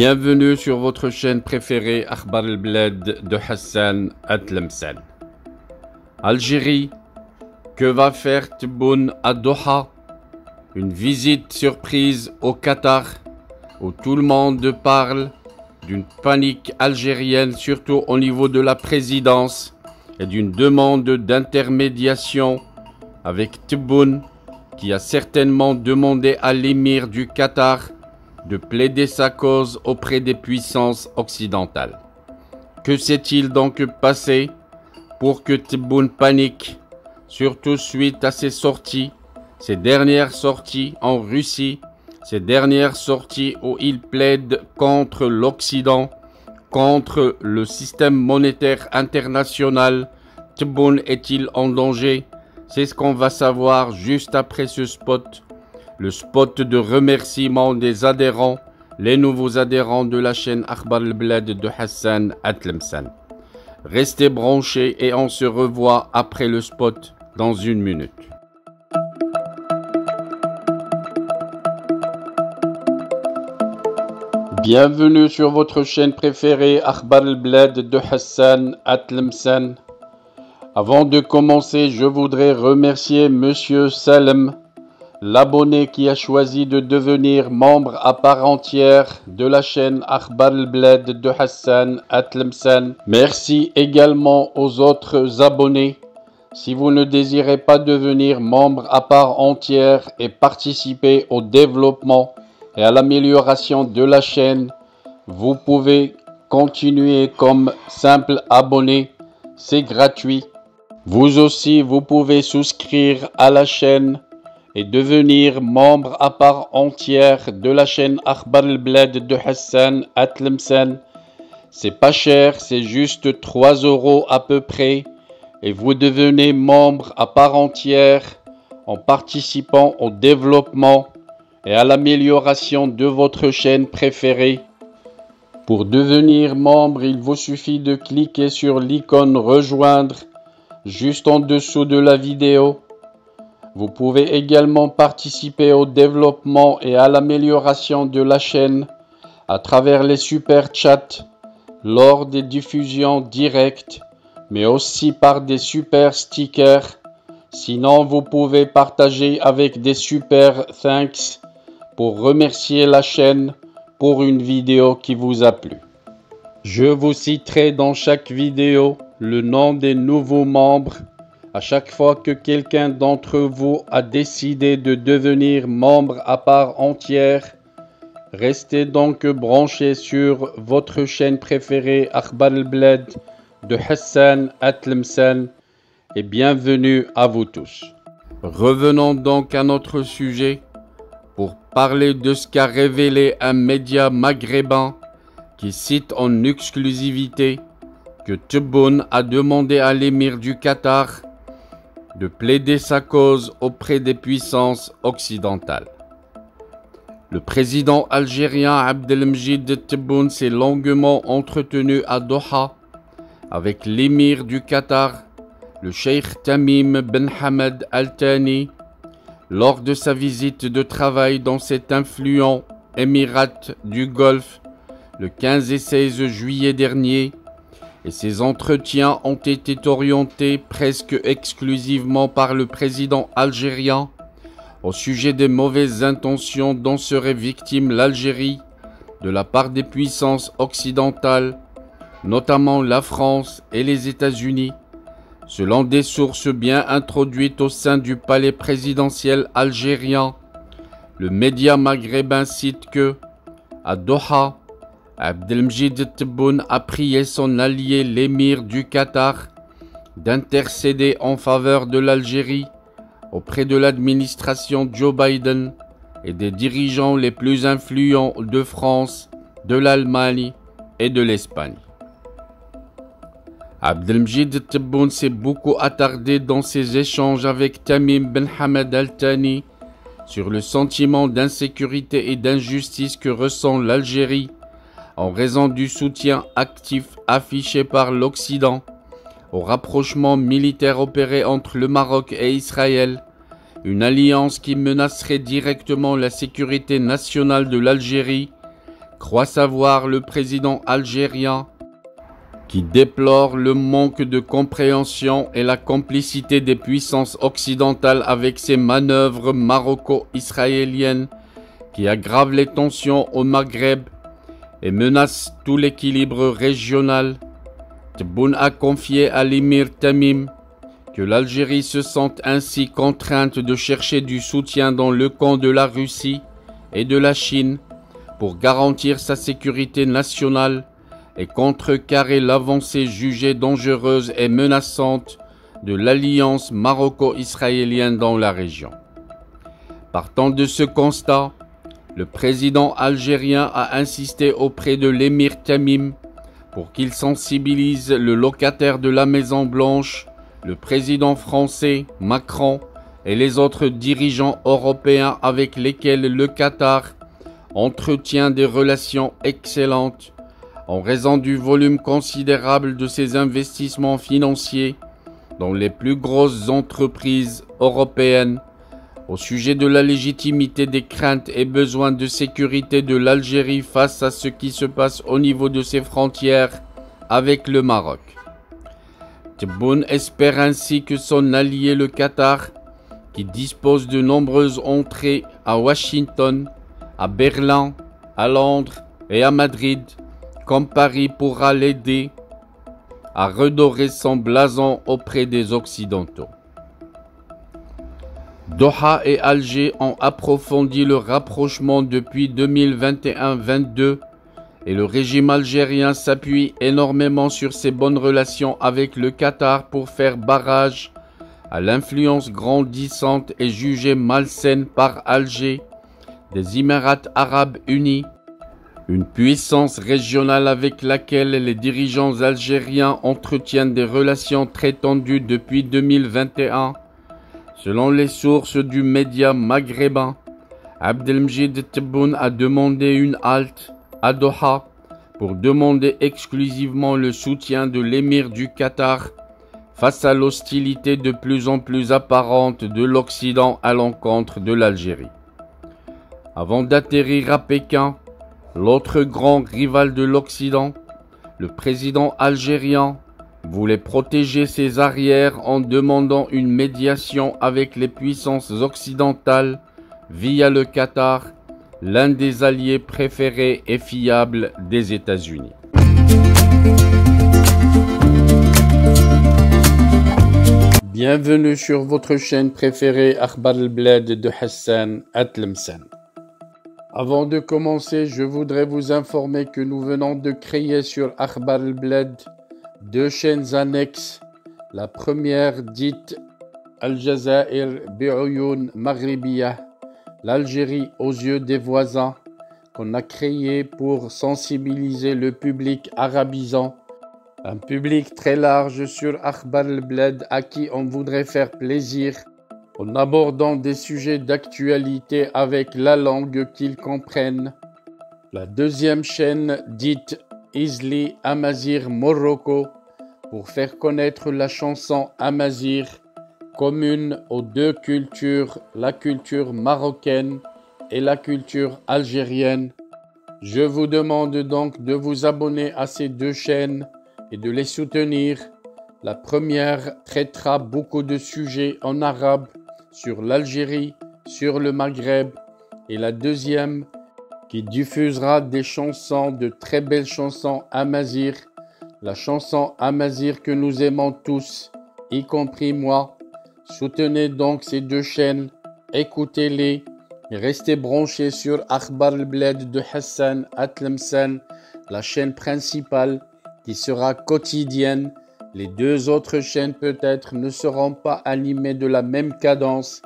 Bienvenue sur votre chaîne préférée Akhbar al-Bled de Hassan Atlemcen. Algérie, que va faire Tebboune à Doha? Une visite surprise au Qatar où tout le monde parle d'une panique algérienne, surtout au niveau de la présidence, et d'une demande d'intermédiation avec Tebboune qui a certainement demandé à l'émir du Qatar de plaider sa cause auprès des puissances occidentales. Que s'est-il donc passé pour que Tebboune panique, surtout suite à ces dernières sorties en Russie, ces dernières sorties où il plaide contre l'Occident, contre le système monétaire international? Tebboune est-il en danger? C'est ce qu'on va savoir juste après ce spot. Le spot de remerciement des adhérents, les nouveaux adhérents de la chaîne Akhbar al-Bled de Hassan Atlemcen. Restez branchés et on se revoit après le spot dans une minute. Bienvenue sur votre chaîne préférée Akhbar al-Bled de Hassan Atlemcen. Avant de commencer, je voudrais remercier Monsieur Salem, l'abonné qui a choisi de devenir membre à part entière de la chaîne Akhbar al-Bled de Hassan Atlemcen. Merci également aux autres abonnés. Si vous ne désirez pas devenir membre à part entière et participer au développement et à l'amélioration de la chaîne, vous pouvez continuer comme simple abonné. C'est gratuit. Vous aussi, vous pouvez souscrire à la chaîne et devenir membre à part entière de la chaîne Akhbar al-Bled de Hassan Atlemcen. C'est pas cher, c'est juste 3 € à peu près. Et vous devenez membre à part entière en participant au développement et à l'amélioration de votre chaîne préférée. Pour devenir membre, il vous suffit de cliquer sur l'icône rejoindre juste en dessous de la vidéo. Vous pouvez également participer au développement et à l'amélioration de la chaîne à travers les super chats lors des diffusions directes, mais aussi par des super stickers. Sinon, vous pouvez partager avec des super thanks pour remercier la chaîne pour une vidéo qui vous a plu. Je vous citerai dans chaque vidéo le nom des nouveaux membres à chaque fois que quelqu'un d'entre vous a décidé de devenir membre à part entière. Restez donc branchés sur votre chaîne préférée Akhbar al-Bled de Hassan Atlemcen et bienvenue à vous tous. Revenons donc à notre sujet pour parler de ce qu'a révélé un média maghrébin qui cite en exclusivité que Tebboune a demandé à l'émir du Qatar de plaider sa cause auprès des puissances occidentales. Le président algérien Abdelmjid Tebboune s'est longuement entretenu à Doha avec l'émir du Qatar, le cheikh Tamim Ben Hamad Al Thani, lors de sa visite de travail dans cet influent émirat du Golfe le 15 et 16 juillet dernier. Et ces entretiens ont été orientés presque exclusivement par le président algérien au sujet des mauvaises intentions dont serait victime l'Algérie de la part des puissances occidentales, notamment la France et les États-Unis. Selon des sources bien introduites au sein du palais présidentiel algérien, le média maghrébin cite que, à Doha, Abdelmjid Tebboune a prié son allié l'émir du Qatar d'intercéder en faveur de l'Algérie auprès de l'administration Joe Biden et des dirigeants les plus influents de France, de l'Allemagne et de l'Espagne. Abdelmjid Tebboune s'est beaucoup attardé dans ses échanges avec Tamim Ben Hamad Al Thani sur le sentiment d'insécurité et d'injustice que ressent l'Algérie en raison du soutien actif affiché par l'Occident au rapprochement militaire opéré entre le Maroc et Israël, une alliance qui menacerait directement la sécurité nationale de l'Algérie croit savoir le président algérien, qui déplore le manque de compréhension et la complicité des puissances occidentales avec ces manœuvres maroco-israéliennes qui aggravent les tensions au Maghreb et menacent tout l'équilibre régional. Tebboune a confié à l'émir Tamim que l'Algérie se sente ainsi contrainte de chercher du soutien dans le camp de la Russie et de la Chine pour garantir sa sécurité nationale et contrecarrer l'avancée jugée dangereuse et menaçante de l'alliance maroco-israélienne dans la région. Partant de ce constat, le président algérien a insisté auprès de l'émir Tamim pour qu'il sensibilise le locataire de la Maison-Blanche, le président français Macron et les autres dirigeants européens avec lesquels le Qatar entretient des relations excellentes en raison du volume considérable de ses investissements financiers dans les plus grosses entreprises européennes, au sujet de la légitimité des craintes et besoins de sécurité de l'Algérie face à ce qui se passe au niveau de ses frontières avec le Maroc. Tebboune espère ainsi que son allié le Qatar, qui dispose de nombreuses entrées à Washington, à Berlin, à Londres et à Madrid, comme Paris pourra l'aider à redorer son blason auprès des Occidentaux. Doha et Alger ont approfondi le rapprochement depuis 2021-22 et le régime algérien s'appuie énormément sur ses bonnes relations avec le Qatar pour faire barrage à l'influence grandissante et jugée malsaine par Alger des Émirats arabes unis, une puissance régionale avec laquelle les dirigeants algériens entretiennent des relations très tendues depuis 2021. Selon les sources du média maghrébin, Abdelmjid Tebboune a demandé une halte à Doha pour demander exclusivement le soutien de l'émir du Qatar face à l'hostilité de plus en plus apparente de l'Occident à l'encontre de l'Algérie. Avant d'atterrir à Pékin, l'autre grand rival de l'Occident, le président algérien, voulait protéger ses arrières en demandant une médiation avec les puissances occidentales via le Qatar, l'un des alliés préférés et fiables des États-Unis. Bienvenue sur votre chaîne préférée Akhbar al-Blad de Hassan Atlemsan. Avant de commencer, je voudrais vous informer que nous venons de créer sur Akhbar al-Blad deux chaînes annexes. La première dite Al-Jazair bi'Uyun Maghribiyah, l'Algérie aux yeux des voisins, qu'on a créée pour sensibiliser le public arabisant, un public très large sur Akhbar al-Blad à qui on voudrait faire plaisir en abordant des sujets d'actualité avec la langue qu'ils comprennent. La deuxième chaîne dite Isli Amazir Morocco pour faire connaître la chanson Amazir, commune aux deux cultures, la culture marocaine et la culture algérienne. Je vous demande donc de vous abonner à ces deux chaînes et de les soutenir. La première traitera beaucoup de sujets en arabe sur l'Algérie, sur le Maghreb, et la deuxième qui diffusera des chansons, de très belles chansons amazigh, la chanson amazigh que nous aimons tous, y compris moi. Soutenez donc ces deux chaînes, écoutez-les et restez branchés sur Akhbar al-Blad de Hassan Atlemsan, la chaîne principale qui sera quotidienne. Les deux autres chaînes peut-être ne seront pas animées de la même cadence,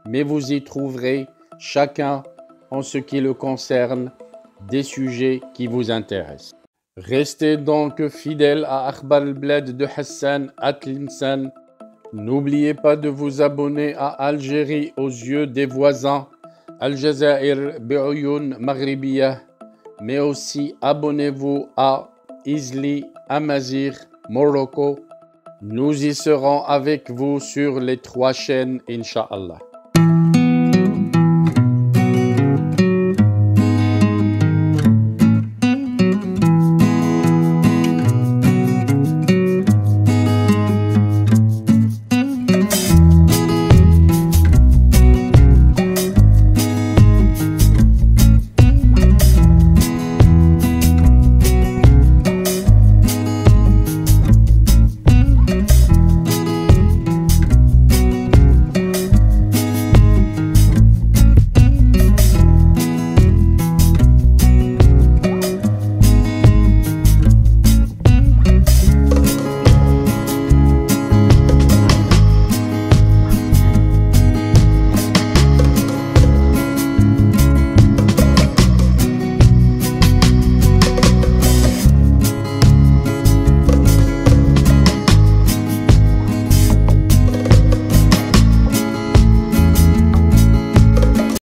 mais vous y trouverez chacun en ce qui le concerne, des sujets qui vous intéressent. Restez donc fidèles à Akhbar al-Blad de Hassan Atlemsan. N'oubliez pas de vous abonner à Algérie aux yeux des voisins, Al-Jazair bi'Uyun Maghribiyah, mais aussi abonnez-vous à Isli Amazir Morocco. Nous y serons avec vous sur les trois chaînes, Inch'Allah.